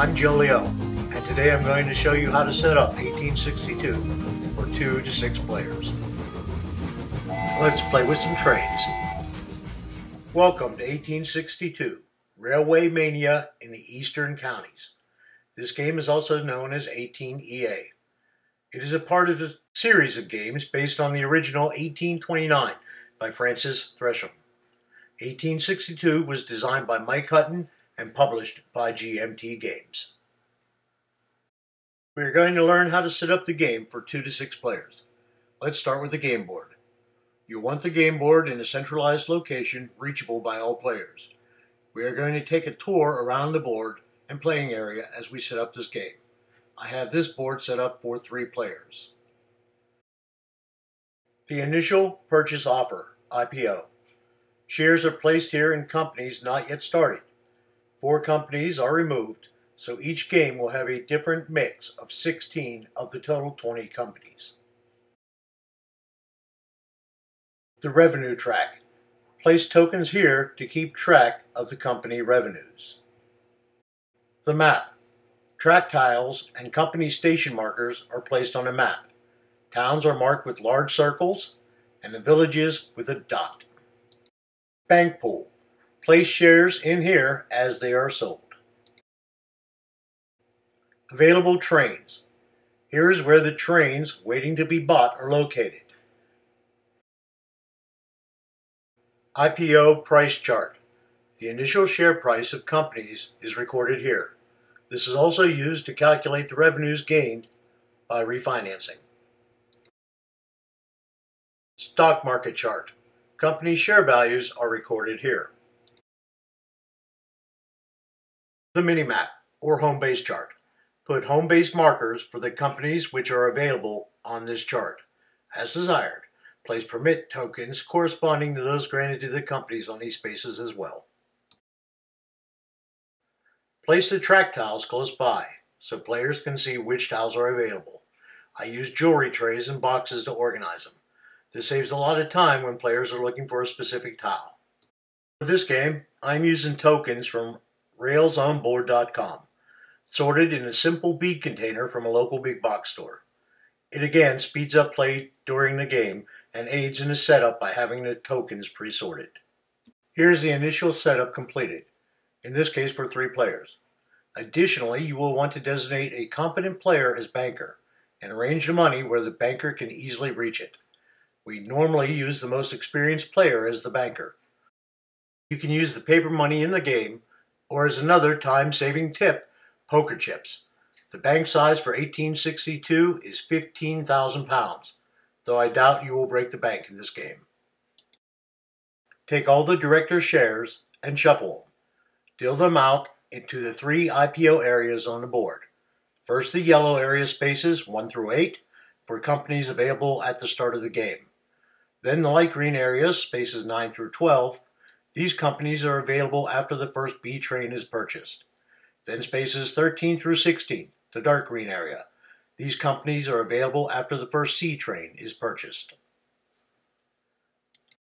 I'm Joe Leo, and today I'm going to show you how to set up 1862 for 2 to 6 players. Let's play with some trains. Welcome to 1862, Railway Mania in the Eastern Counties. This game is also known as 18EA. It is a part of a series of games based on the original 1829 by Francis Tresham. 1862 was designed by Mike Hutton and published by GMT Games. We are going to learn how to set up the game for 2 to 6 players. Let's start with the game board. You'll want the game board in a centralized location reachable by all players. We are going to take a tour around the board and playing area as we set up this game. I have this board set up for 3 players. The initial purchase offer, IPO. Shares are placed here in companies not yet started. 4 companies are removed, so each game will have a different mix of 16 of the total 20 companies. The revenue track. Place tokens here to keep track of the company revenues. The map. Track tiles and company station markers are placed on a map. Towns are marked with large circles and the villages with a dot. Bank pool. Place shares in here as they are sold. Available trains. Here is where the trains waiting to be bought are located. IPO Price Chart. The initial share price of companies is recorded here. This is also used to calculate the revenues gained by refinancing. Stock Market Chart. Company share values are recorded here. The mini-map, or home base chart. Put home base markers for the companies which are available on this chart. As desired, place permit tokens corresponding to those granted to the companies on these spaces as well. Place the track tiles close by, so players can see which tiles are available. I use jewelry trays and boxes to organize them. This saves a lot of time when players are looking for a specific tile. For this game, I'm using tokens from railsonboard.com, sorted in a simple bead container from a local big box store. It again speeds up play during the game and aids in the setup by having the tokens pre-sorted. Here's the initial setup completed, in this case for 3 players. Additionally, you will want to designate a competent player as banker and arrange the money where the banker can easily reach it. We normally use the most experienced player as the banker. You can use the paper money in the game, or as another time-saving tip, poker chips. The bank size for 1862 is 15,000 pounds, though I doubt you will break the bank in this game. Take all the director shares and shuffle them. Deal them out into the 3 IPO areas on the board. First, the yellow area spaces 1 through 8 for companies available at the start of the game. Then the light green areas, spaces 9 through 12. These companies are available after the first B train is purchased. Then spaces 13 through 16, the dark green area. These companies are available after the first C train is purchased.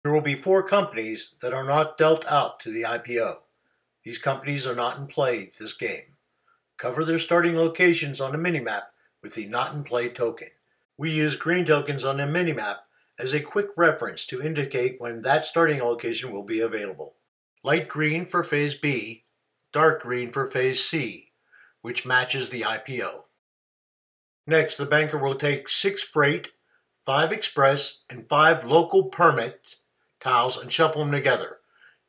There will be 4 companies that are not dealt out to the IPO. These companies are not in play this game. Cover their starting locations on the minimap with the not in play token. We use green tokens on the minimap as a quick reference to indicate when that starting location will be available. Light green for phase B, dark green for phase C, which matches the IPO. Next, the banker will take 6 freight, 5 express, and 5 local permit tiles and shuffle them together.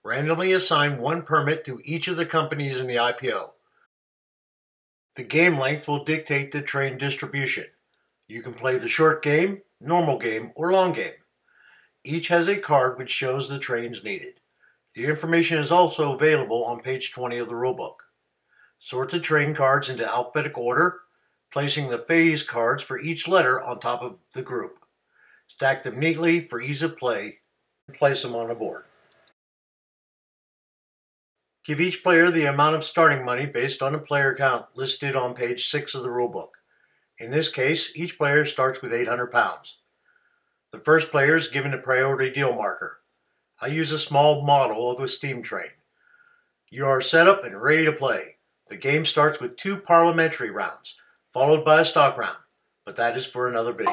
Randomly assign 1 permit to each of the companies in the IPO. The game length will dictate the train distribution. You can play the short game, normal game, or long game. Each has a card which shows the trains needed. The information is also available on page 20 of the rulebook. Sort the train cards into alphabetical order, placing the phase cards for each letter on top of the group. Stack them neatly for ease of play and place them on the board. Give each player the amount of starting money based on the player count listed on page 6 of the rulebook. In this case, each player starts with 800 pounds. The first player is given a priority deal marker. I use a small model of a steam train. You are set up and ready to play. The game starts with 2 parliamentary rounds, followed by a stock round, but that is for another video.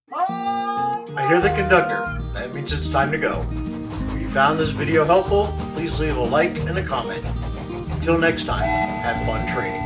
I hear the conductor. That means it's time to go. If you found this video helpful, please leave a like and a comment. Until next time, have fun trading.